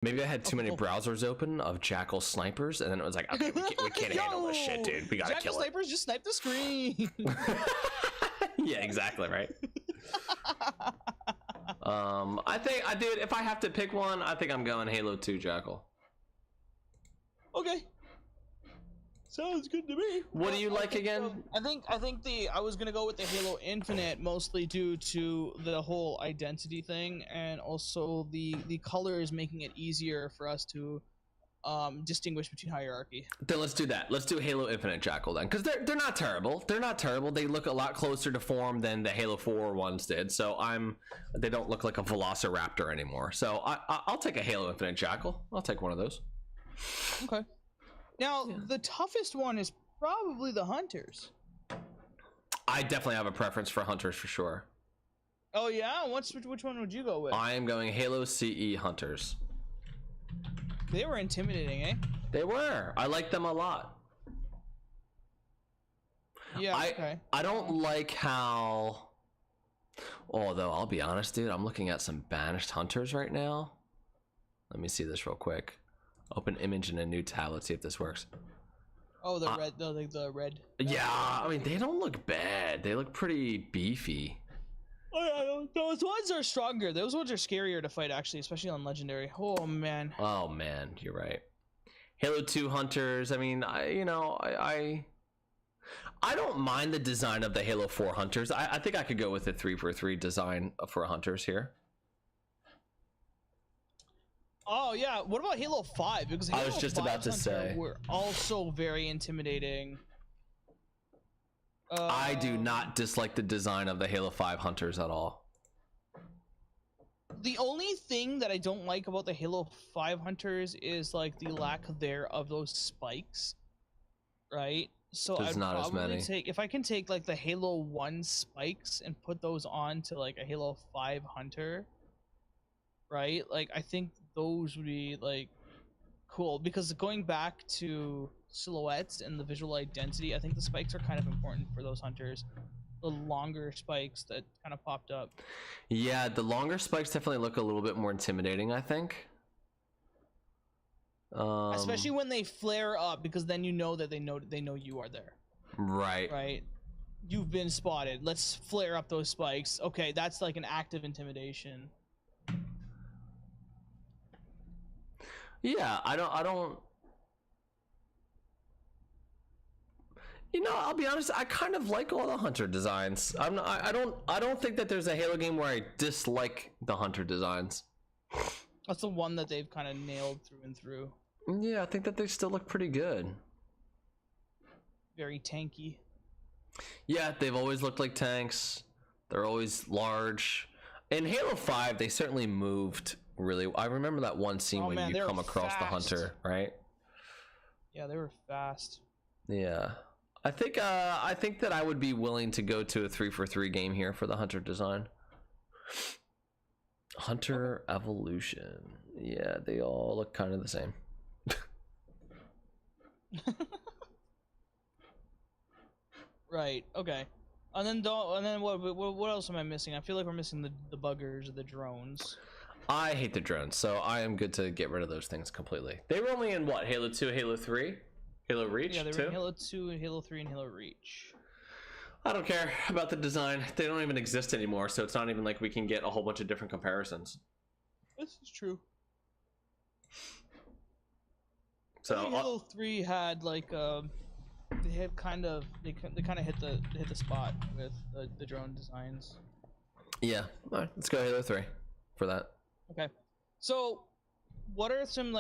Maybe I had too many browsers open of Jackal snipers, and then it was like, okay, we can't handle this shit, dude. We gotta Jackal kill it. snipers just snipe the screen. Yeah, exactly right. I think dude, if I have to pick one, I think I'm going Halo 2 Jackal. Okay. Sounds good to me. What do you like again? I think I was gonna go with the Halo Infinite, mostly due to the whole identity thing, and also the colors making it easier for us to distinguish between hierarchy. Then let's do that. Let's do Halo Infinite Jackal then, because they're not terrible. They're not terrible. They look a lot closer to form than the Halo 4 ones did. So they don't look like a Velociraptor anymore. So I'll take a Halo Infinite Jackal. I'll take one of those. Okay. Now, the toughest one is probably the Hunters. I definitely have a preference for Hunters for sure. Oh, yeah? Which one would you go with? I am going Halo CE Hunters. They were intimidating, eh? They were. I like them a lot. Yeah, okay. I don't like how... Although, I'll be honest, dude, I'm looking at some Banished Hunters right now. Let me see this real quick. Open image in a new tab. Let's see if this works. Oh, the red. The red. Yeah, I mean, they don't look bad. They look pretty beefy. Oh, yeah, those ones are stronger. Those ones are scarier to fight, actually, especially on Legendary. Oh, man. Oh, man, you're right. Halo 2 Hunters. I mean, I don't mind the design of the Halo 4 Hunters. I think I could go with the 3-for-3 design for Hunters here. Oh yeah, what about Halo 5? Because Halo I was just about to say were also very intimidating. I do not dislike the design of the Halo 5 Hunters at all. The only thing that I don't like about the Halo 5 Hunters is like the lack there of those spikes, right? So There's not as many. If I can take like the Halo 1 spikes and put those on to like a Halo 5 Hunter, right? Like I think those would be like cool, because going back to silhouettes and the visual identity, I think the spikes are kind of important for those Hunters. The longer spikes that kind of popped up. Yeah, the longer spikes definitely look a little bit more intimidating, I think. Especially when they flare up, because then you know that they know you are there. Right. Right. You've been spotted. Let's flare up those spikes. Okay, that's like an active intimidation. Yeah, I don't. You know, I'll be honest. I kind of like all the Hunter designs. I don't think that there's a Halo game where I dislike the Hunter designs. That's the one that they've kind of nailed through and through. Yeah, I think that they still look pretty good. Very tanky. Yeah, they've always looked like tanks. They're always large. In Halo 5, they certainly moved really. I remember that one scene when you come across the Hunter, right? Yeah, they were fast. Yeah. I think that I would be willing to go to a 3-for-3 game here for the Hunter design. Hunter Evolution. Yeah, they all look kind of the same. Right. Okay. And then what else am I missing? I feel like we're missing the buggers, the drones. I hate the drones, so I am good to get rid of those things completely. They were only in what? Halo 2, Halo 3, Halo Reach. Yeah, they were in Halo 2 and Halo 3 and Halo Reach. I don't care about the design. They don't even exist anymore, so it's not even like we can get a whole bunch of different comparisons. This is true. So Halo 3 had like they had kind of hit the spot with the drone designs. Yeah, all right, let's go Halo 3 for that. Okay, so what are some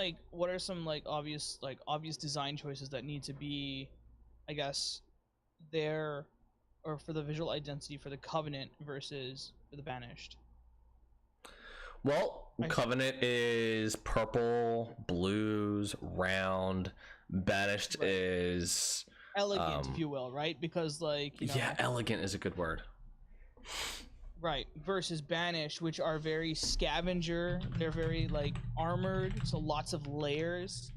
obvious design choices that need to be, I guess, there, or for the visual identity for the Covenant versus for the Banished? Well, Covenant is purple, blues, round. Banished is elegant, if you will, right? Because like, yeah, elegant is a good word. Right, versus Banished, which are very scavenger. They're very like armored, so lots of layers.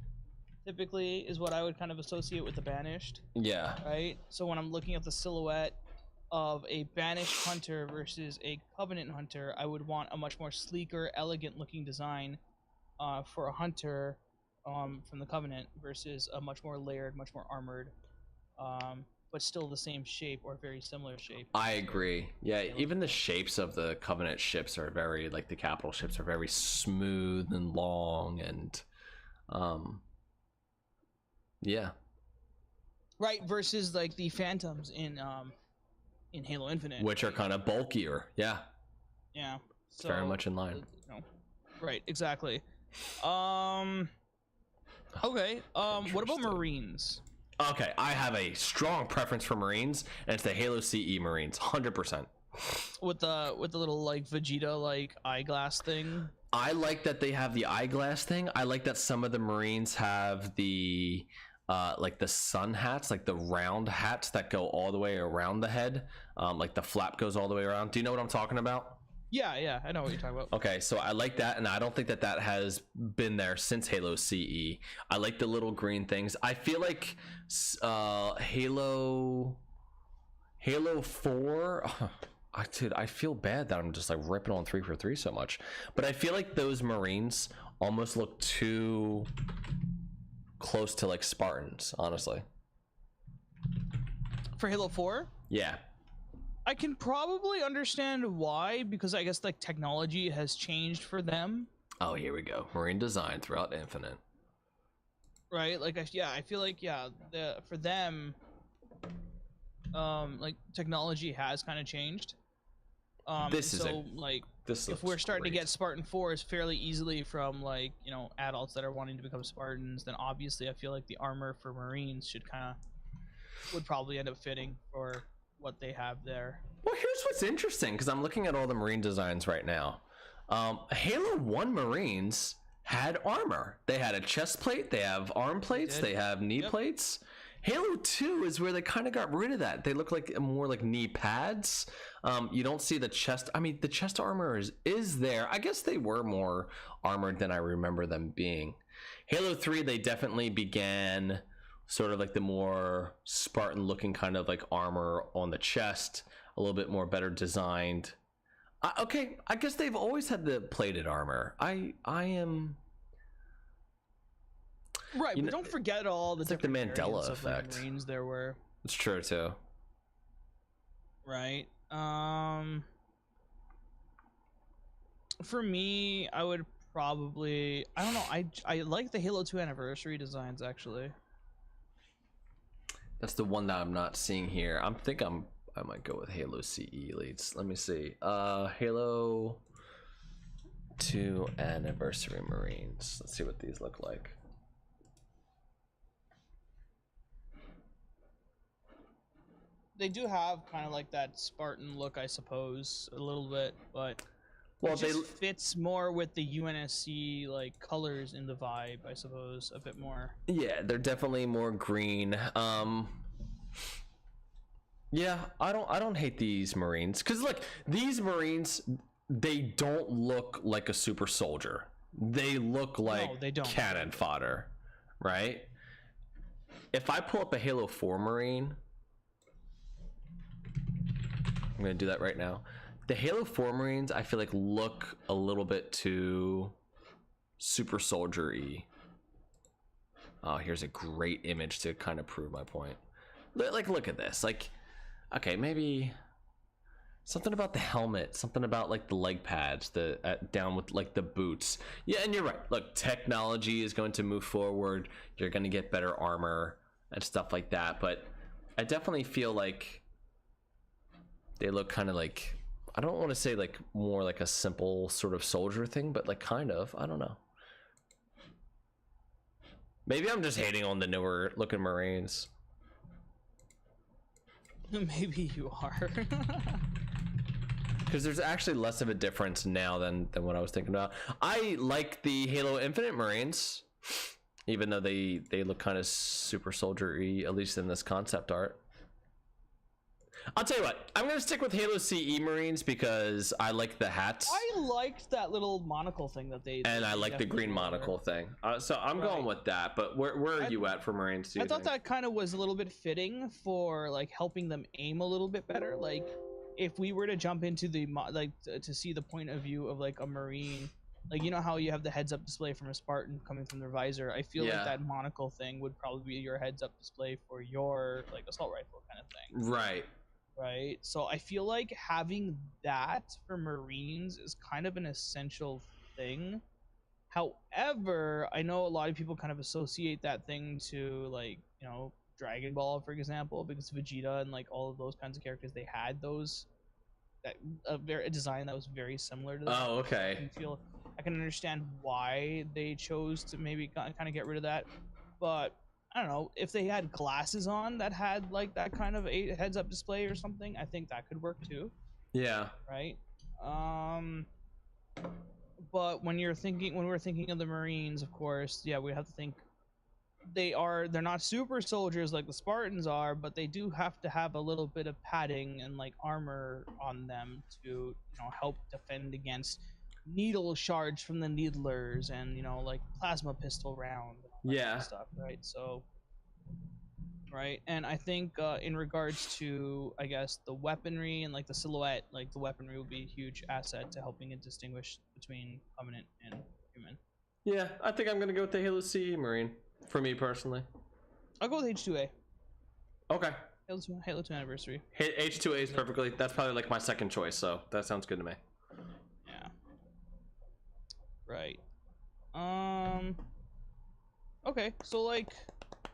Typically, is what I would kind of associate with the Banished. Yeah. Right. So when I'm looking at the silhouette of a Banished Hunter versus a Covenant Hunter, I would want a much more sleeker, elegant looking design for a hunter from the Covenant versus a much more layered, much more armored, but still the same shape or very similar shape. I agree. Yeah, even the shapes of the Covenant ships are very, like the capital ships are very smooth and long, and yeah. Right, versus like the Phantoms in Halo Infinite, Which are kind of bulkier. Yeah. Yeah. So, very much in line. Right, exactly. Okay. What about Marines? Okay, I have a strong preference for Marines, and it's the Halo CE Marines, 100%. With the little like Vegeta like eyeglass thing. I like that they have the eyeglass thing. I like that some of the Marines have the like the sun hats, like the round hats that go all the way around the head. Like the flap goes all the way around. Do you know what I'm talking about? Yeah, I know what you're talking about. Okay, so I like that, and I don't think that has been there since Halo CE. I like the little green things. I feel like Halo 4. I feel bad that I'm just like ripping on 343 so much, but I feel like those Marines almost look too close to like Spartans, honestly. For Halo 4? Yeah. I can probably understand why, because I guess like technology has changed for them. Oh, here we go. Marine design throughout Infinite. Right? Like, I feel like, for them, like technology has kind of changed. If we're starting to get Spartan 4s fairly easily from like, adults that are wanting to become Spartans, then obviously I feel like the armor for Marines would probably end up fitting for what they have there. Well, here's what's interesting, because I'm looking at all the Marine designs right now. Halo 1 Marines had armor. They had a chest plate, they have arm plates, they have knee plates. Halo 2 is where they kind of got rid of that. They look like more like knee pads. You don't see the chest. I mean, the chest armor is there. I guess they were more armored than I remember them being. Halo 3, they definitely began sort of like the more Spartan looking kind of like armor on the chest, a little bit more better designed. Okay, I guess they've always had the plated armor. I am right, but don't forget all the different like the Mandela effect. Marines there were. It's true too. Right. For me, I would probably, I don't know, I like the Halo 2 anniversary designs actually. That's the one that I'm not seeing here. I might go with Halo CE leads. Let me see. Halo 2 Anniversary Marines. Let's see what these look like. They do have kind of like that Spartan look, I suppose, a little bit, but well, it just fits more with the UNSC like colors in the vibe, I suppose, a bit more. Yeah, they're definitely more green. Yeah, I don't hate these Marines, because look, these Marines, they don't look like a super soldier. They look like cannon fodder, right? If I pull up a Halo 4 Marine, I'm gonna do that right now. The Halo 4 Marines, I feel like look a little bit too super soldier-y. Oh, here's a great image to kind of prove my point. Like, look at this. Like, okay, maybe something about the helmet, something about like the leg pads, down with like the boots. Yeah, and you're right. Look, technology is going to move forward. You're going to get better armor and stuff like that. But I definitely feel like they look kind of like, I don't want to say like more like a simple sort of soldier thing, but like kind of, I don't know. Maybe I'm just hating on the newer looking Marines. Maybe you are. Because there's actually less of a difference now than what I was thinking about. I like the Halo Infinite Marines, even though they look kind of super soldier-y, at least in this concept art. I'll tell you what, I'm going to stick with Halo CE Marines because I like the hats. I liked that little monocle thing that they... And I like the green monocle thing. So I'm going with that, but where are you at for Marines? I thought that kind of was a little bit fitting for like helping them aim a little bit better. Like if we were to jump into the, to see the point of view of like a Marine Like, you know how you have the heads-up display from a Spartan coming from their visor? I feel Yeah. like that monocle thing would probably be your heads-up display for your like assault rifle kind of thing. Right. Right. So I feel like having that for Marines is kind of an essential thing. However, I know a lot of people kind of associate that thing to, like, you know, Dragon Ball, for example, because Vegeta and like all of those kinds of characters, they had those that a design that was very similar to that. Oh, okay. I can understand why they chose to maybe kind of get rid of that, but I don't know if they had glasses on that had like that kind of a heads-up display or something. I think that could work too. Yeah. Right. But when we're thinking of the Marines, of course, yeah, we have to think they're not super soldiers like the Spartans are, but they do have to have a little bit of padding and like armor on them to, you know, help defend against needle shards from the needlers and, you know, like plasma pistol round and all that kind of stuff, right? So right, and I think in regards to, I guess, the weaponry and like the silhouette, like the weaponry will be a huge asset to helping it distinguish between Covenant and human. Yeah, I think I'm gonna go with the Halo CE Marine for me personally. I'll go with H2A. Okay. Halo 2 Anniversary. H2A is perfectly. That's probably like my second choice, so that sounds good to me. Yeah. Right. Okay, so like,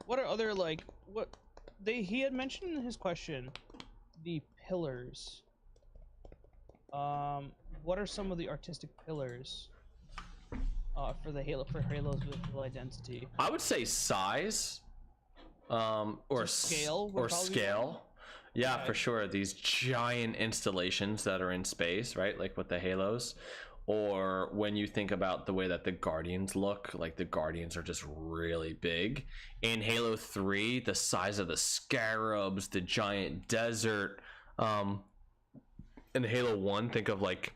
what are other like what he had mentioned in his question, the pillars. What are some of the artistic pillars for Halo's visual identity? I would say size, or scale, or scale. Yeah, okay. For sure. These giant installations that are in space, right? Like with the Halos, or when you think about the way that the Guardians look, like the Guardians are just really big. In Halo 3, the size of the Scarabs, the giant desert. In Halo 1, think of like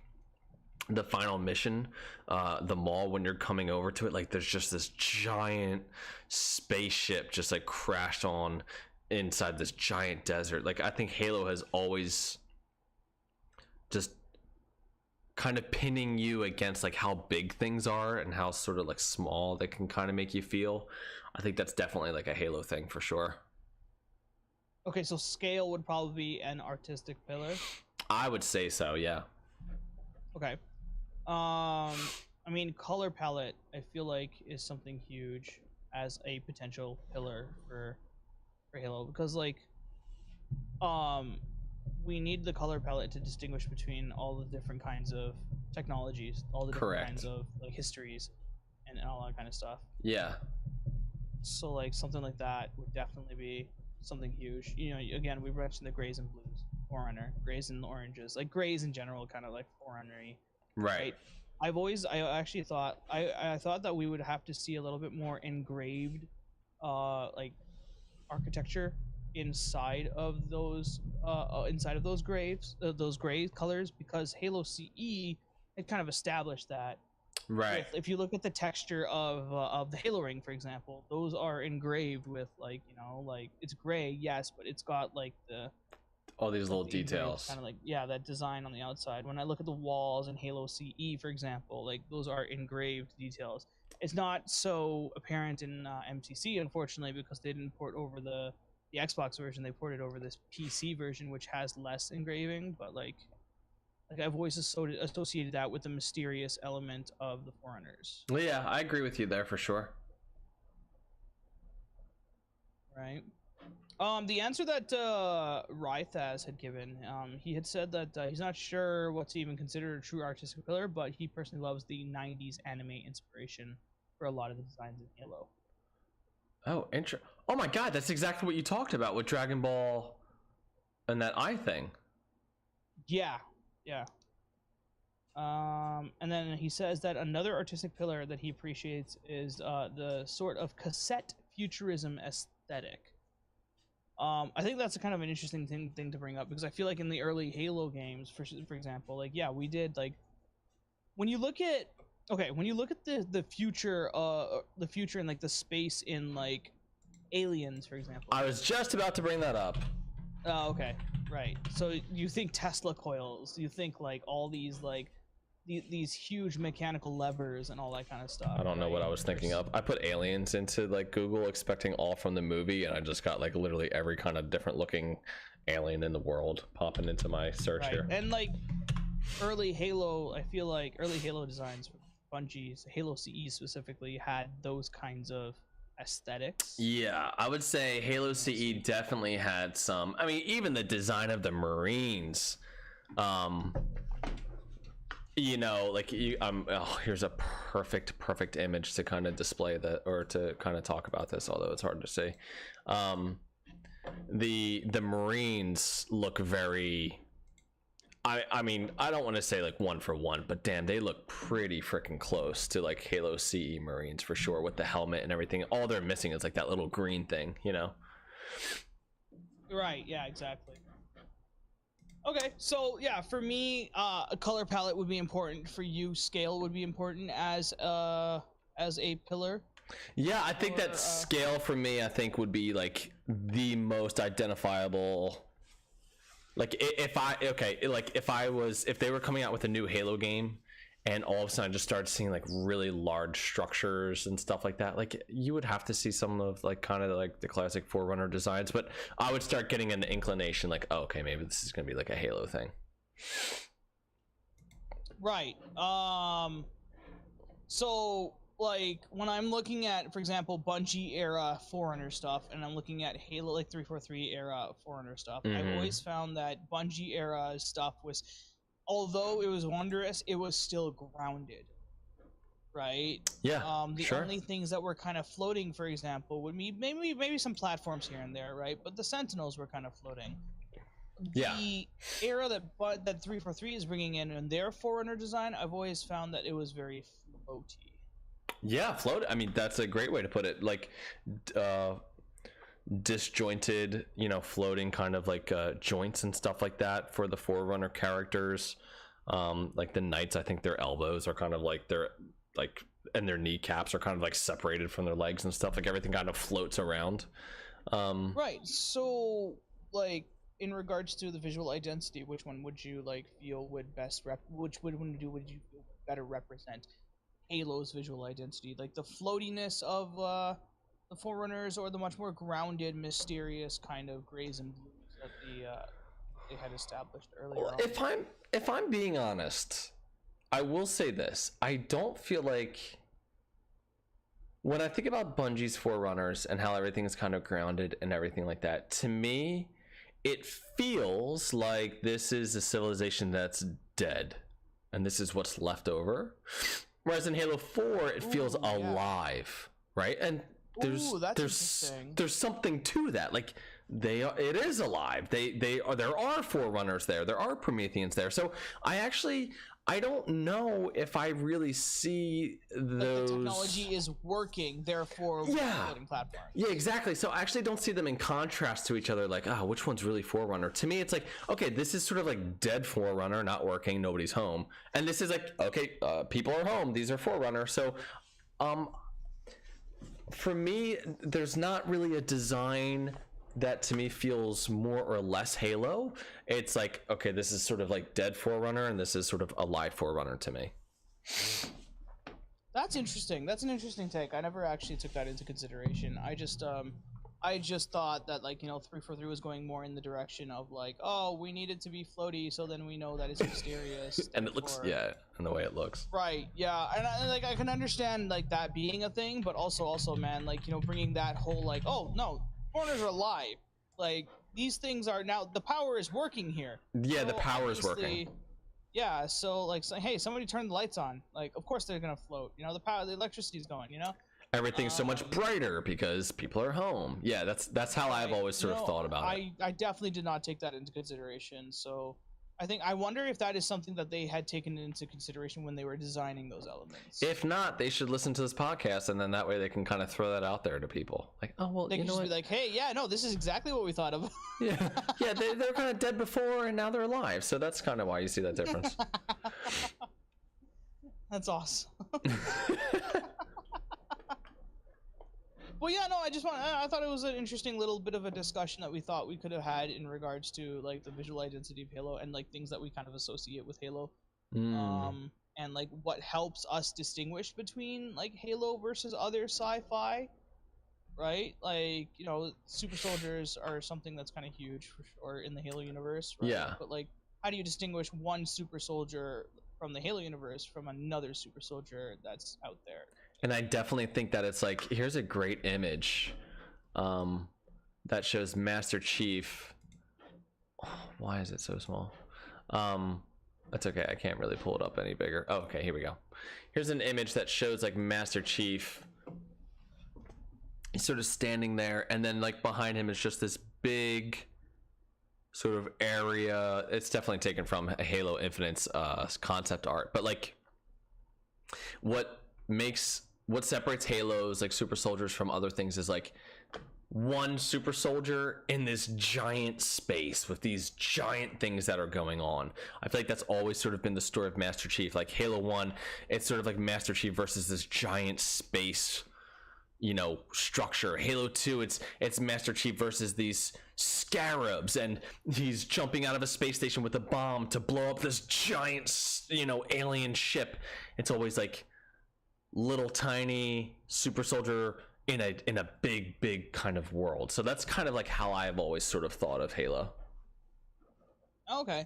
the final mission, the mall, when you're coming over to it, like there's just this giant spaceship just like crashed on inside this giant desert. Like I think Halo has always just kind of pinning you against like how big things are and how sort of like small they can kind of make you feel. I think that's definitely like a Halo thing for sure. Okay, so scale would probably be an artistic pillar. I would say so, yeah. Okay. I mean, color palette, I feel like, is something huge as a potential pillar for Halo, because like, we need the color palette to distinguish between all the different kinds of technologies, all the different kinds of like histories, and all that kind of stuff. Yeah. So like something like that would definitely be something huge. You know, again, we mentioned the grays and blues, Forerunner, grays and oranges, like grays in general, kind of like Forerunner-y. Right. I actually thought I thought that we would have to see a little bit more engraved, like architecture inside of those graves, those gray colors, because Halo CE had kind of established that. Right. If you look at the texture of the Halo ring, for example, those are engraved with like, you know, like it's gray, yes, but it's got like all these little details, kind of like, yeah, that design on the outside. When I look at the walls in Halo CE, for example, like those are engraved details. It's not so apparent in MCC, unfortunately, because they didn't port over the Xbox version. They ported over this PC version, which has less engraving, but like I've always associated that with the mysterious element of the Forerunners. Well, yeah, I agree with you there for sure. Right. The answer that Rythaz had given, he had said that he's not sure what to even consider a true artistic pillar, but he personally loves the 90s anime inspiration for a lot of the designs in Halo. Oh, oh my god, that's exactly what you talked about with Dragon Ball and that eye thing. Yeah. Yeah. And then he says that another artistic pillar that he appreciates is the sort of cassette futurism aesthetic. I think that's a kind of an interesting thing to bring up, because I feel like in the early Halo games, for example, like, yeah, we did like, when you look at the future and like the space in like Aliens, for example. I was just about to bring that up. Oh, okay, right. So you think Tesla coils, you think like all these like these huge mechanical levers and all that kind of stuff. I don't know what I was thinking of. I put aliens into like Google expecting all from the movie, and I just got like literally every kind of different looking alien in the world popping into my search here. And like early Halo, I feel like early Halo designs, Bungie's Halo CE specifically, had those kinds of aesthetics. Yeah, I would say Halo CE definitely had some. I mean, even the design of the Marines, you know, like here's a perfect image to kind of display that, or to kind of talk about this, although it's hard to see. The Marines look very, I mean, I don't want to say like one for one, but damn, they look pretty freaking close to like Halo CE Marines for sure, with the helmet and everything. All they're missing is like that little green thing, you know? Right, yeah, exactly. Okay, so yeah, for me, a color palette would be important. For you, scale would be important as a pillar. Yeah, I think that scale for me, I think would be like the most identifiable. Like if they were coming out with a new Halo game, and all of a sudden I just started seeing like really large structures and stuff like that, like you would have to see some of like kind of like the classic Forerunner designs, but I would start getting an inclination like, oh, okay, maybe this is gonna be like a Halo thing. Right. So like when I'm looking at, for example, Bungie era Forerunner stuff, and I'm looking at Halo like 343 era Forerunner stuff, I've always found that Bungie era stuff was, although it was wondrous, it was still grounded, right? Yeah. The only things that were kind of floating, for example, would be maybe some platforms here and there, right? But the Sentinels were kind of floating. Yeah. The era that 343 is bringing in their Forerunner design, I've always found that it was very floaty. Yeah, float. I mean, that's a great way to put it. Like, disjointed, you know, floating kind of like joints and stuff like that for the Forerunner characters. Like the Knights, I think their elbows are kind of like and their kneecaps are kind of like separated from their legs and stuff. Like everything kind of floats around. Right. So, like, in regards to the visual identity, which one would you like feel would best would you feel better represent Halo's visual identity, like the floatiness of the Forerunners, or the much more grounded, mysterious kind of grays and blues that they had established earlier on? If I'm being honest, I will say this: I don't feel like, when I think about Bungie's Forerunners and how everything is kind of grounded and everything like that, to me, it feels like this is a civilization that's dead, and this is what's left over. Whereas in Halo 4, it feels alive, right? And there's something to that. Like it is alive. There are Forerunners there. There are Prometheans there. So I don't know if I really see those. The technology is working, therefore floating platforms. Yeah, exactly. So I actually don't see them in contrast to each other. Like, which one's really Forerunner? To me, it's like, okay, this is sort of like dead Forerunner, not working, nobody's home, and this is like, okay, people are home. These are Forerunner. So, for me, there's not really a design that to me feels more or less Halo. It's like, okay, this is sort of like dead Forerunner, and this is sort of a live Forerunner to me. That's interesting. That's an interesting take. I never actually took that into consideration. I just thought that, like, you know, 343 was going more in the direction of like, oh, we need it to be floaty, so then we know that it's mysterious. And it looks, and the way it looks. Right. Yeah. And I can understand like that being a thing, but also, man, like, you know, bringing that whole like, oh no, Foreigners are alive. Like, these things are now, the power is working here. Yeah, so the power is working. Yeah, so like, hey, somebody turn the lights on. Like, of course they're gonna float. You know, the electricity's going. You know. Everything's so much brighter because people are home. Yeah, that's how I've always sort of thought about it. I definitely did not take that into consideration. So I wonder if that is something that they had taken into consideration when they were designing those elements. If not, they should listen to this podcast, and then that way they can kind of throw that out there to people. Like, oh, well, they can just be like, hey, yeah, no, this is exactly what we thought of. Yeah, they're kind of dead before, and now they're alive. So that's kind of why you see that difference. That's awesome. Well, yeah, no, I thought it was an interesting little bit of a discussion that we thought we could have had in regards to like the visual identity of Halo and like things that we kind of associate with Halo. and like what helps us distinguish between like Halo versus other sci-fi, right? Like, you know, super soldiers are something that's kind of huge for sure in the Halo universe, right? Yeah. But like, how do you distinguish one super soldier from the Halo universe from another super soldier that's out there? And I definitely think that it's like, here's a great image that shows Master Chief. Oh, why is it so small? That's okay, I can't really pull it up any bigger. Oh, okay, here we go. Here's an image that shows like Master Chief. He's sort of standing there, and then like behind him is just this big sort of area. It's definitely taken from Halo Infinite's concept art, but like what separates Halo's like super soldiers from other things is like one super soldier in this giant space with these giant things that are going on. I feel like that's always sort of been the story of Master Chief. Like Halo 1, it's sort of like Master Chief versus this giant space, you know, structure. Halo 2, it's Master Chief versus these scarabs, and he's jumping out of a space station with a bomb to blow up this giant, you know, alien ship. It's always like little tiny super soldier in a big kind of world. So that's kind of like how I've always sort of thought of Halo. Okay.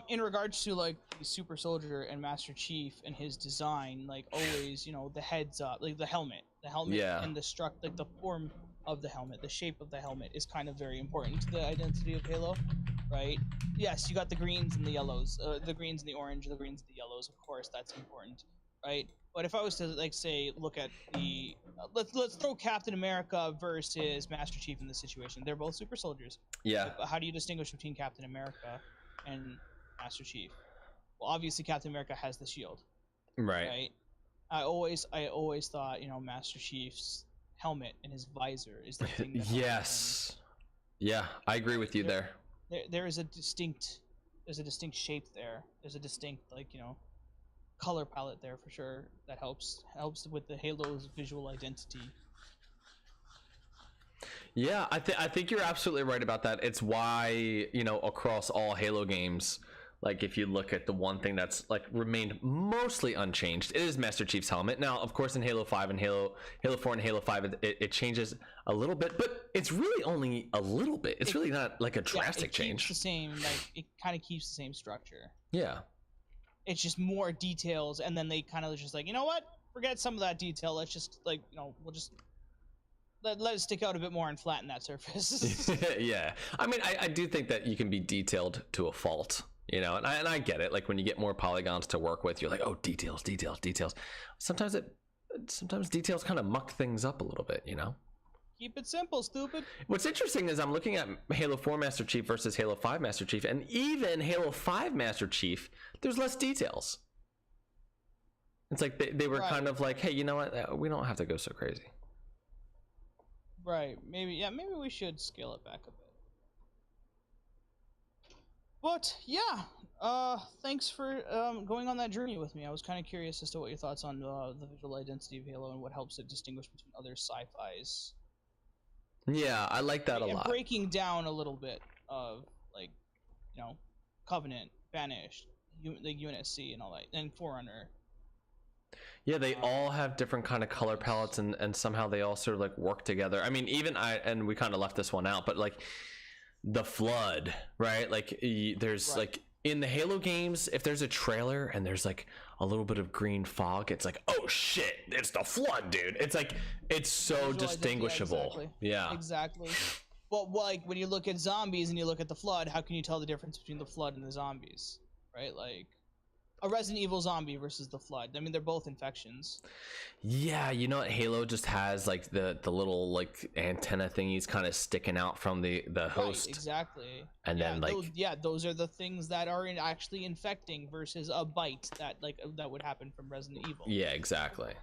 In regards to like the super soldier and Master Chief and his design, like always, you know, the heads up, like the helmet Yeah. and like the form of the helmet, the shape of the helmet is kind of very important to the identity of Halo, right? Yes, you got the greens and the yellows, the greens and the orange, the greens and the yellows, of course, that's important, right? But if I was to like say look at the let's throw Captain America versus Master Chief in this situation. They're both super soldiers. Yeah. But how do you distinguish between Captain America and Master Chief? Well, obviously Captain America has the shield, Right. I always thought, you know, Master Chief's helmet and his visor is the thing that Yes. Yeah, I agree with you there. There is a distinct shape there. There's a distinct, like, you know, color palette there for sure that helps with the Halo's visual identity. Yeah, I think you're absolutely right about that. It's why, you know, across all Halo games, like if you look at the one thing that's like remained mostly unchanged, it is Master Chief's helmet. Now, of course, in Halo 5 and Halo 4 and Halo 5, it changes a little bit, but it's really only a little bit. It's really not like a drastic change. It's the same, like it kind of keeps the same structure. Yeah. It's just more details, and then they kind of just like, you know what? Forget some of that detail. Let's just like, you know, we'll just let it stick out a bit more and flatten that surface. Yeah. I mean, I do think that you can be detailed to a fault, you know, and I get it. Like when you get more polygons to work with, you're like, oh, details. Sometimes details kind of muck things up a little bit, you know? Keep it simple, stupid. What's interesting is I'm looking at Halo 4 Master Chief versus Halo 5 Master Chief, and even Halo 5 Master Chief, there's less details. It's like they were kind of like, hey, you know what? We don't have to go so crazy. Right. Maybe we should scale it back a bit. But yeah, thanks for going on that journey with me. I was kind of curious as to what your thoughts on the visual identity of Halo and what helps it distinguish between other sci-fis. Yeah, I like that a lot. Breaking down a little bit of, like, you know, Covenant, Banished, like UNSC and all that, and Forerunner. Yeah, they all have different kind of color palettes, and somehow they all sort of like work together. I mean, even and we kind of left this one out, but like the Flood, right? Like there's like in the Halo games, if there's a trailer and there's like a little bit of green fog, it's like, oh shit, it's the Flood, dude. It's like, it's so distinguishable. Yeah, exactly. Well, like when you look at zombies and you look at the Flood, how can you tell the difference between the Flood and the zombies, right? Like a Resident Evil zombie versus the Flood. I mean, they're both infections. Yeah, you know what? Halo just has like the little like antenna thingies kind of sticking out from the host. Right, exactly. And then like those are the things that are actually infecting versus a bite that would happen from Resident Evil. Yeah, exactly.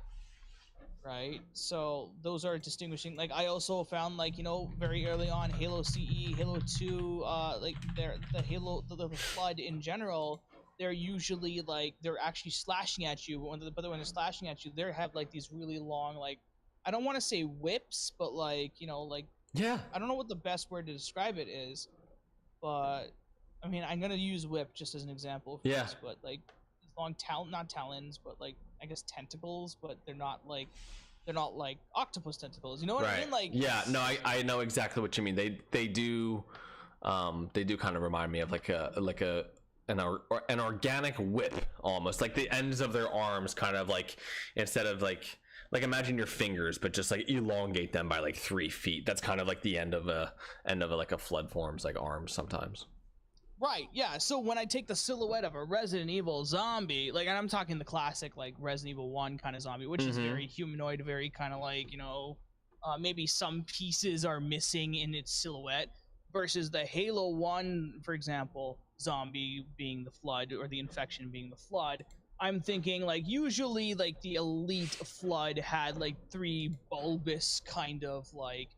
Right. So those are distinguishing. Like I also found, like, you know, very early on Halo CE, Halo 2, like the Flood in general. They're usually like they're actually slashing at you, but when they're slashing at you, they have like these really long, like, I don't want to say whips, but like, you know, like, yeah, I don't know what the best word to describe it is, but I mean, I'm gonna use whip just as an example for this, but like long not talons, but like I guess tentacles, but they're not like octopus tentacles. You know what I mean? Like yeah, no, I know exactly what you mean. They do kind of remind me of an organic whip almost, like the ends of their arms kind of like, instead of like imagine your fingers but just like elongate them by like 3 feet. That's kind of like the end of like a flood form's like arms sometimes. Right, yeah. So when I take the silhouette of a Resident Evil zombie, like, and I'm talking the classic, like, Resident Evil 1 kind of zombie, which is very humanoid, very kind of like, you know, maybe some pieces are missing in its silhouette, versus the Halo 1, for example, zombie being the Flood, or the infection being the Flood. I'm thinking, like, usually, like, the elite Flood had, like, 3 bulbous kind of, like,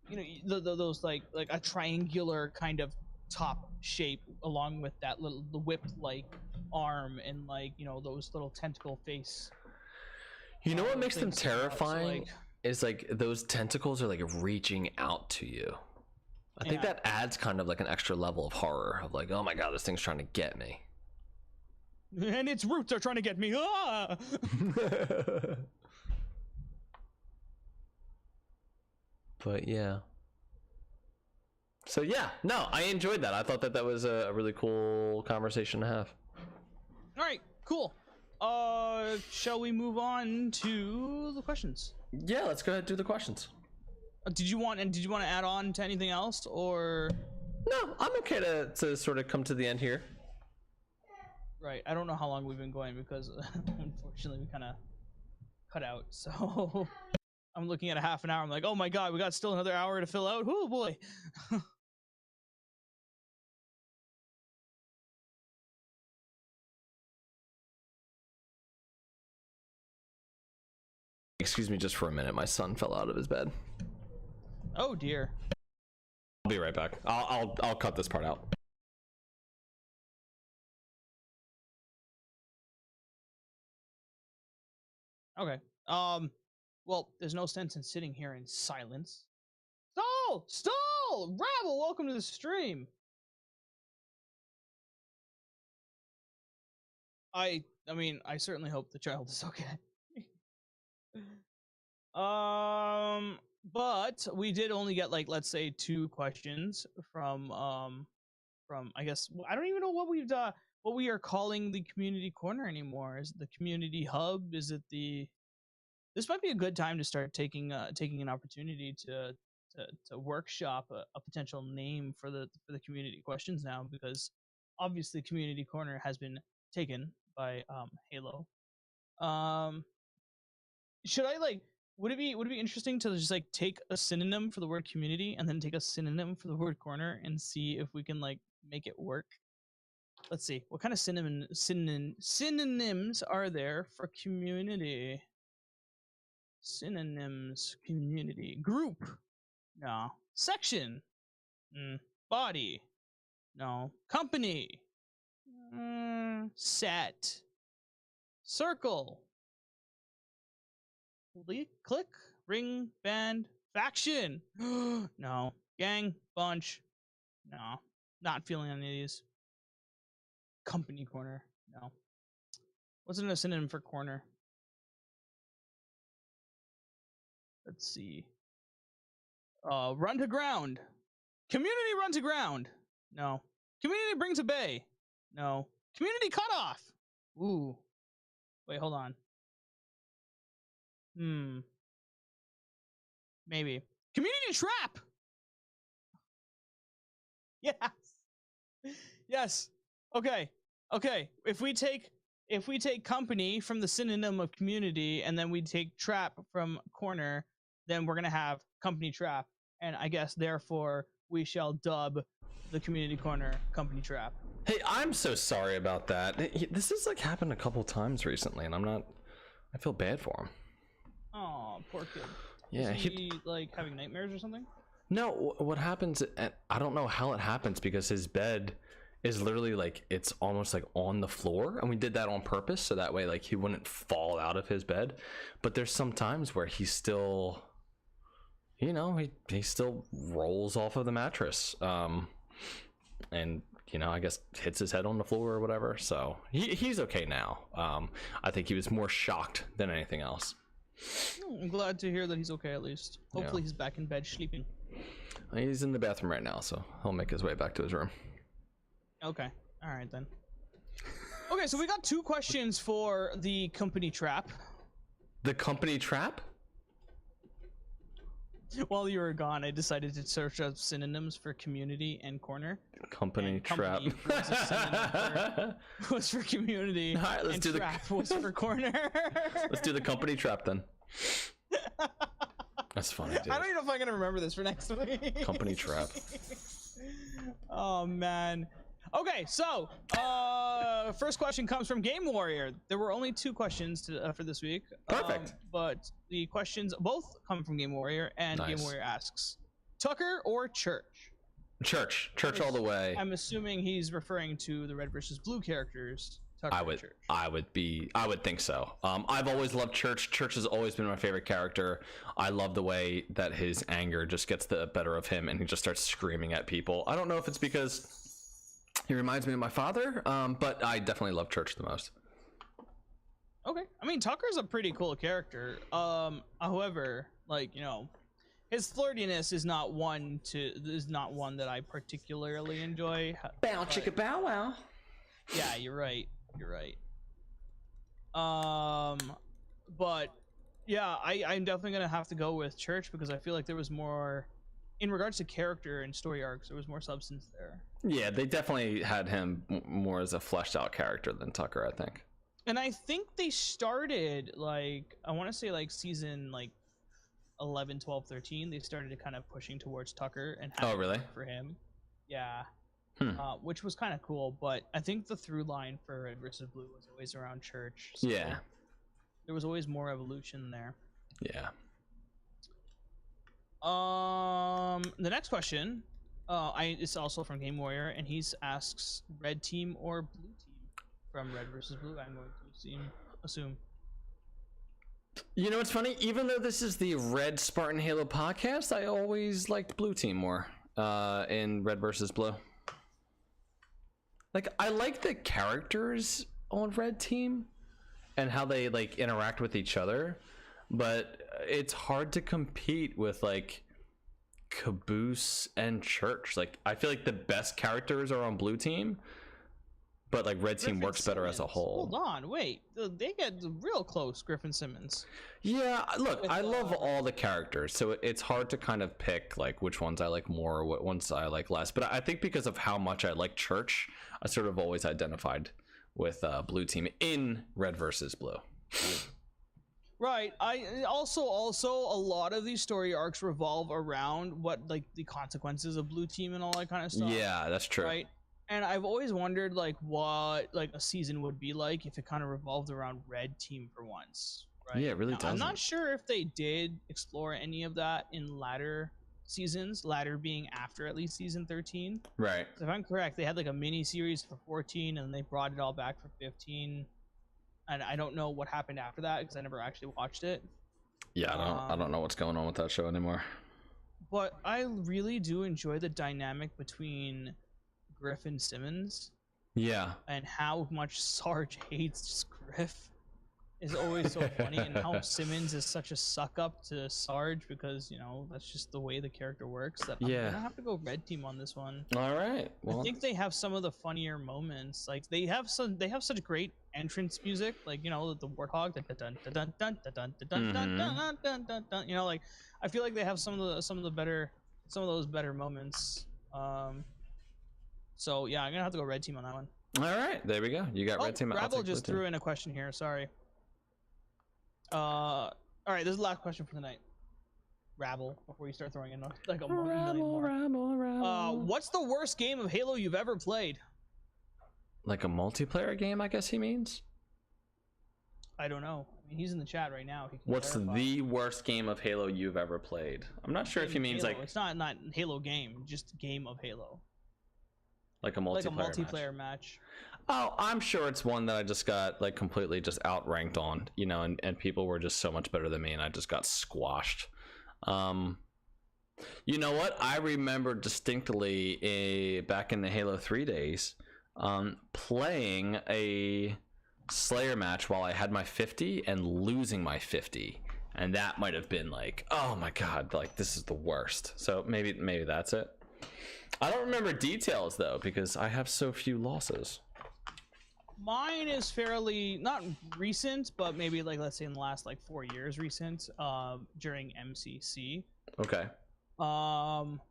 you know, those, like a triangular kind of top shape, along with that the whip like arm, and like, you know, those little tentacle face. You know what makes them terrifying is like those tentacles are like reaching out to you. I think that adds kind of like an extra level of horror of like, oh my god, this thing's trying to get me, and its roots are trying to get me. But yeah. So yeah, no, I enjoyed that. I thought that was a really cool conversation to have. All right, cool. Shall we move on to the questions? Yeah, let's go ahead and do the questions. Did you want to add on to anything else, or? No, I'm okay to sort of come to the end here. Right. I don't know how long we've been going because unfortunately we kind of cut out. So I'm looking at a half an hour. I'm like, oh my god, we got still another hour to fill out. Oh boy. Excuse me just for a minute. My son fell out of his bed. Oh dear. I'll be right back. I'll cut this part out. Okay. Well, there's no sense in sitting here in silence. Stall! Rabble, welcome to the stream. I mean, I certainly hope the child is okay. But we did only get, like, let's say 2 questions from I guess, I don't even know what what we are calling the community corner anymore. Is it the community hub? Is it this might be a good time to start taking an opportunity to workshop a potential name for the community questions now, because obviously community corner has been taken by Halo. Should I, like, would it be interesting to just like take a synonym for the word community and then take a synonym for the word corner and see if we can like make it work? Let's see, what kind of synonyms are there for community? Synonyms. Community. Group. No. Section. Body. No. Company. Set. Circle. Click. Ring. Band. Faction. No. Gang. Bunch. No. Not feeling any of these. Company corner. No. What's a synonym for corner? Let's see. Run to ground. Community run to ground. No. Community brings a bay. No. Community cutoff. Ooh. Wait, hold on. Maybe. Community trap. Yes. Yes. Okay. If we take company from the synonym of community, and then we take trap from corner, then we're gonna have company trap, and I guess therefore we shall dub the community corner company trap. Hey, I'm so sorry about that. This has like happened a couple times recently, and I feel bad for him. Oh, poor kid. Yeah, is he like having nightmares or something? No, what happens, I don't know how it happens, because his bed is literally like, it's almost like on the floor, and we did that on purpose so that way like he wouldn't fall out of his bed. But there's some times where he still, you know, he still rolls off of the mattress, and I guess hits his head on the floor or whatever. So he's okay now. I think he was more shocked than anything else. I'm glad to hear that he's okay at least. Hopefully he's back in bed sleeping. He's in the bathroom right now, so he'll make his way back to his room. Okay. All right then. Okay, so we got 2 questions for the company trap. The company trap? While you were gone, I decided to search up synonyms for community and corner. Company trap. Company was a synonym was for community. All right, let's and do trap was for corner. Let's do the company trap then. That's funny, dude. I don't even know if I'm gonna remember this for next week. Company trap. Oh man. Okay, so first question comes from Game Warrior. There were only 2 questions for this week. Perfect. But the questions both come from Game Warrior, and Nice. Game Warrior asks, Tucker or Church? Church all the way. I'm assuming he's referring to the Red versus Blue characters. Tucker or Church. I would think so. I've always loved Church. Church has always been my favorite character. I love the way that his anger just gets the better of him and he just starts screaming at people. I don't know if it's because he reminds me of my father, but I definitely love Church the most. Okay, I mean Tucker's a pretty cool character. However, his flirtiness is not one that I particularly enjoy. Bow chicka bow wow. Yeah, you're right. But yeah, I'm definitely gonna have to go with Church because I feel like there was more, in regards to character and story arcs, there was more substance there. Yeah, they definitely had him more as a fleshed out character than Tucker, I think. And I think they started I want to say season 11, 12, 13. They started kind of pushing towards Tucker and having really? for him. Yeah. Which was kind of cool, but I think the through line for Red versus Blue was always around Church. So Yeah. There was always more evolution there. Yeah. The next question, it's also from Game Warrior, and he asks Red Team or Blue Team from Red versus Blue. I'm going to assume. It's funny. Even though this is the Red Spartan Halo podcast, I always liked Blue Team more in Red versus Blue. I like the characters on Red Team and how they interact with each other, but it's hard to compete with Caboose and Church. I feel like the best characters are on Blue Team, but Red Team works better as a whole. Hold on, wait. They get real close, Griffin Simmons. Yeah, look, I love all the characters, so it's hard to kind of pick which ones I like more or what ones I like less. But I think because of how much I like Church, I sort of always identified with Blue Team in Red versus Blue. Right. I also a lot of these story arcs revolve around what the consequences of Blue Team and all that kind of stuff. Yeah, that's true. Right. And I've always wondered what a season would be like if it kind of revolved around Red Team for once. Right? Yeah, it really does. I'm not sure if they did explore any of that in latter seasons, latter being after at least season 13. Right. So if I'm correct, they had a mini series for 14 and they brought it all back for 15. And I don't know what happened after that because I never actually watched it. Yeah, I don't know what's going on with that show anymore. But I really do enjoy the dynamic between Griffin Simmons. Yeah. And how much Sarge hates Griff is always so funny, and how Simmons is such a suck up to Sarge because that's just the way the character works. That I'm gonna have to go Red Team on this one. All right. Well, I think they have some of the funnier moments. They have such great entrance music, the Warthog, I feel like they have some of those better moments. So yeah, I'm gonna have to go Red Team on that one. All right, there we go. You got Red Team. Rabble just threw in a question here. Sorry. All right, this is the last question for the night. Rabble, before you start throwing in a million more. Rabble. What's the worst game of Halo you've ever played? A multiplayer game, I guess he means. I don't know. I mean, he's in the chat right now. What's the worst game of Halo you've ever played? I'm not sure if he means Halo. It's not Halo game, just game of Halo. A multiplayer match. Oh, I'm sure it's one that I just got completely just outranked on, and people were just so much better than me and I just got squashed. You know what? I remember distinctly back in the Halo 3 days, playing a Slayer match while I had my 50 and losing my 50. And that might have been like, oh my God, like this is the worst. So maybe that's it. I don't remember details though, because I have so few losses. Mine is fairly not recent, but maybe like let's say in the last like 4 years recent, during MCC. Okay.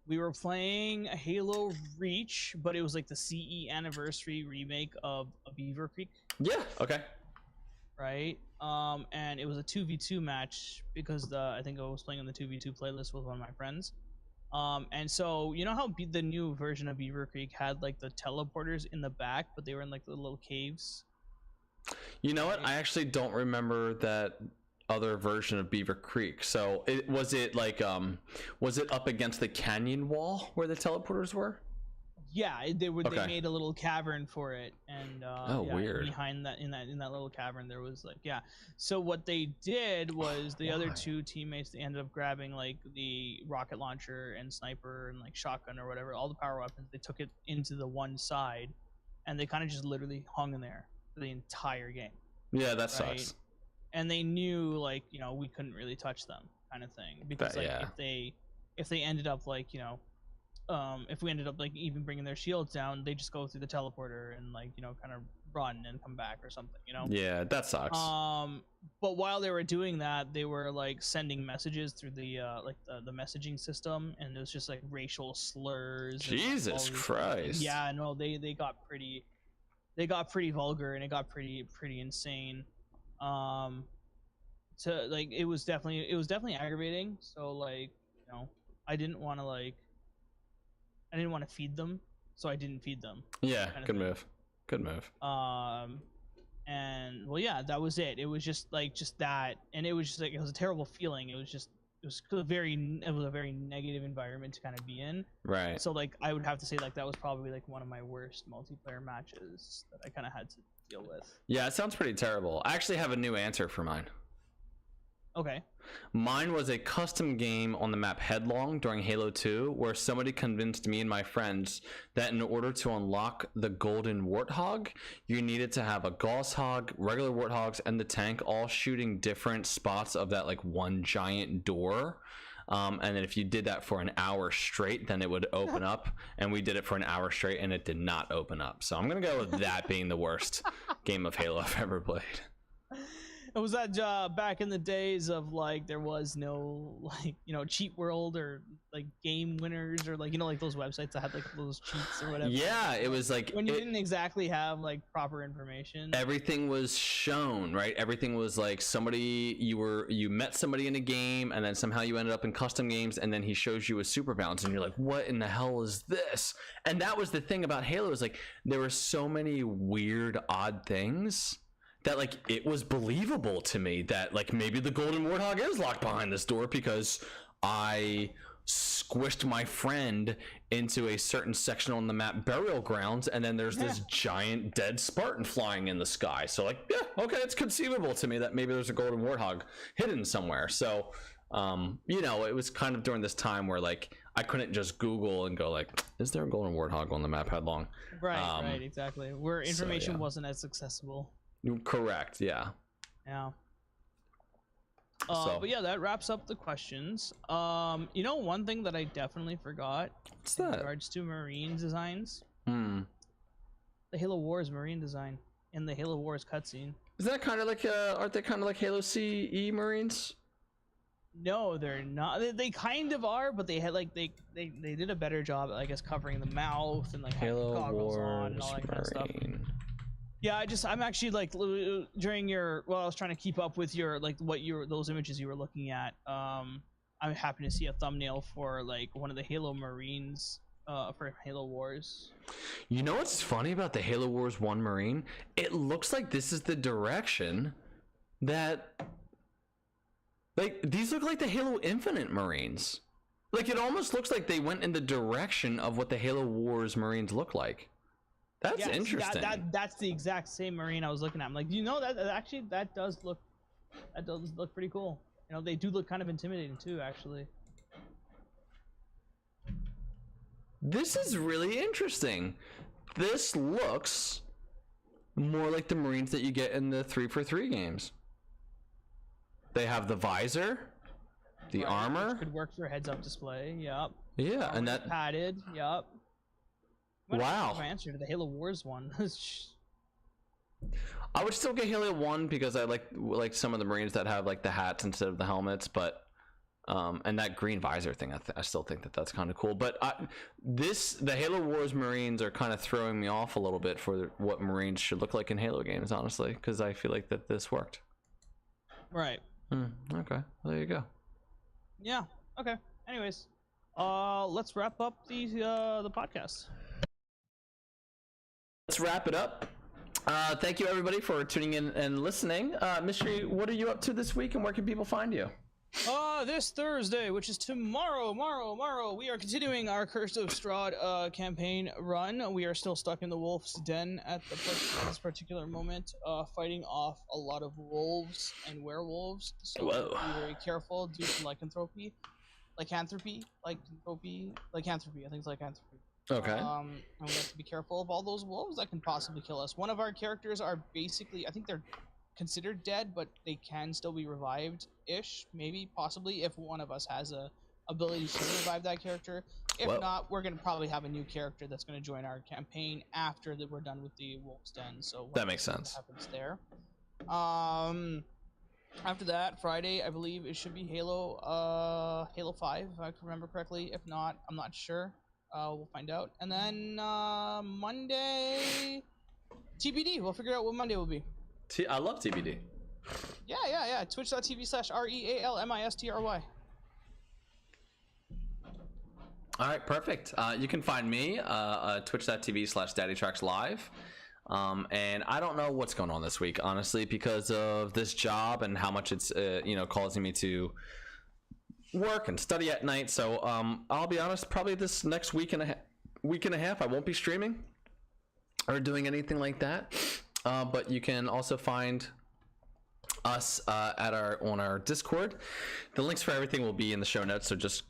We were playing Halo Reach, but it was like the CE anniversary remake of Beaver Creek. Yeah, okay. Right. And it was a 2v2 match because I think I was playing on the 2v2 playlist with one of my friends. And so you know how the new version of Beaver Creek had like the teleporters in the back, but they were in like the little caves. You know what? I actually don't remember that other version of Beaver Creek. So was it up against the canyon wall where the teleporters were? Yeah, they were. Okay. They made a little cavern for it, and weird. behind that in that little cavern there was like So what they did was the other two teammates, they ended up grabbing like the rocket launcher and sniper and like shotgun or whatever, all the power weapons. They took it into the one side, and they kind of just literally hung in there for the entire game. Yeah, that sucks. And they knew like we couldn't really touch them, kind of thing, because if they ended up like if we ended up like even bringing their shields down, they just go through the teleporter and like kind of run and come back or something. Yeah, that sucks. But while they were doing that, they were like sending messages through the the messaging system, and it was just like racial slurs. Jesus Christ. Yeah, no, they got pretty vulgar, and it got pretty insane. So like it was definitely aggravating. So like I didn't want to feed them, so I didn't feed them. Yeah, good move. And well, yeah, that was it. It was just that, and it was just like it was a terrible feeling. It was a very negative environment to kind of be in. Right. So like I would have to say like that was probably like one of my worst multiplayer matches that I kind of had to deal with. Yeah, it sounds pretty terrible. I actually have a new answer for mine. Okay. Mine was a custom game on the map Headlong during Halo 2, where somebody convinced me and my friends that in order to unlock the golden warthog, you needed to have a Gauss hog, regular warthogs, and the tank all shooting different spots of that like one giant door. And then if you did that for an hour straight, then it would open up. And we did it for an hour straight, and it did not open up. So I'm gonna go with that being the worst game of Halo I've ever played. Was that back in the days of like there was no like cheat world or like game winners or like like those websites that had like those cheats or whatever? Yeah, it was like when you didn't exactly have like proper information. Everything was shown, right? Everything was like somebody you met somebody in a game, and then somehow you ended up in custom games, and then he shows you a super bounce, and you're like, what in the hell is this? And that was the thing about Halo, is like there were so many weird, odd things that like it was believable to me that like maybe the golden warthog is locked behind this door because I squished my friend into a certain section on the map burial grounds, and then there's this giant dead Spartan flying in the sky. So like, yeah, okay, it's conceivable to me that maybe there's a golden warthog hidden somewhere. So it was kind of during this time where like I couldn't just Google and go like, is there a golden warthog on the map Headlong? Right, exactly. Where information wasn't as accessible. Correct. Yeah. But yeah, that wraps up the questions. One thing that I definitely forgot. What's that? In regards to marine designs. The Halo Wars marine design in the Halo Wars cutscene. Is that kind of like aren't they kind of like Halo CE Marines? No, they're not. They kind of are, but they had like they did a better job, I guess, covering the mouth and like Halo goggles Wars on and all that kind of stuff. Yeah, I'm actually like during I was trying to keep up with your like those images you were looking at. I'm happy to see a thumbnail for like one of the Halo Marines for Halo Wars. You know what's funny about the Halo Wars 1 Marine? It looks like this is the direction that like these look like the Halo Infinite Marines. Like it almost looks like they went in the direction of what the Halo Wars Marines look like. That's interesting. That's the exact same Marine I was looking at. I'm like, that does look pretty cool. They do look kind of intimidating too, actually. This is really interesting. This looks more like the Marines that you get in the 3-for-3 games. They have the visor, the armor. Which could work for heads-up display. Yep. Yeah, and that padded. Yep. Wow. My answer to the Halo Wars one. I would still get Halo 1 because I like some of the Marines that have like the hats instead of the helmets, but and that green visor thing, I still think that that's kind of cool. But the Halo Wars Marines are kind of throwing me off a little bit for what Marines should look like in Halo games, honestly, because I feel like that this worked. Right. Okay. Well, there you go. Yeah. Okay. Anyways, let's wrap up the podcast. Let's wrap it up. Thank you everybody for tuning in and listening. Mystery, what are you up to this week, and where can people find you? This Thursday, which is tomorrow, we are continuing our Cursed of Strahd campaign run. We are still stuck in the Wolf's Den at this particular moment, fighting off a lot of wolves and werewolves. So Whoa. Be very careful due to lycanthropy. I think it's lycanthropy. Okay. And we have to be careful of all those wolves that can possibly kill us. One of our characters are basically, I think they're considered dead, but they can still be revived-ish, maybe, possibly, if one of us has a ability to revive that character. If not, we're going to probably have a new character that's going to join our campaign after that we're done with the Wolf's Den. So that makes sense. Happens there. After that, Friday, I believe it should be Halo 5, if I can remember correctly. If not, I'm not sure. We'll find out. And then Monday, TBD. We'll figure out what Monday will be. I love TBD. Yeah. Twitch.tv/REALMISTRY. All right, perfect. You can find me twitch.tv/DaddyTrax live. And I don't know what's going on this week, honestly, because of this job and how much it's causing me to work and study at night. So I'll be honest, probably this next week and a half I won't be streaming or doing anything like that. But you can also find us on our Discord. The links for everything will be in the show notes, so just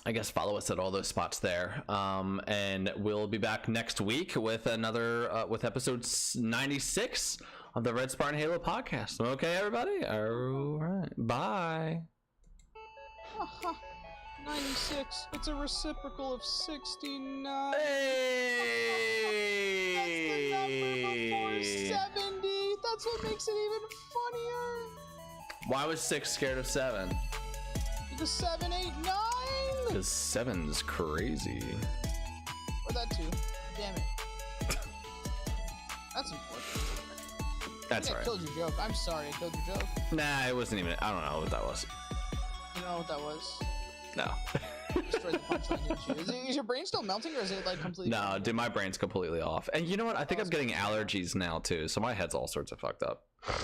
I guess follow us at all those spots there. And we'll be back next week with another with episode 96 of the Red Spartan Halo podcast. Okay, everybody? All right. Bye. 96. It's a reciprocal of 69. Hey! That's the number before 70. That's what makes it even funnier. Why was 6 scared of 7? Because 7, 8, 9. Because 7's crazy. Or that too. Damn it. That's important. That's right. I killed your joke. I'm sorry I killed your joke. Nah, it wasn't even. I don't know what that was. You know what that was? No. Destroyed the punchline, didn't you? Is your brain still melting, or is it like completely? No, dude, my brain's completely off. And you know what? I think I'm getting allergies now too, so my head's all sorts of fucked up.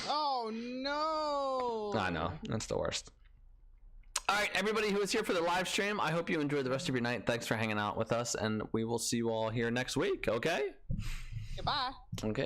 Oh no! I know. That's the worst. All right, everybody who is here for the live stream, I hope you enjoy the rest of your night. Thanks for hanging out with us, and we will see you all here next week. Okay? Goodbye. Okay.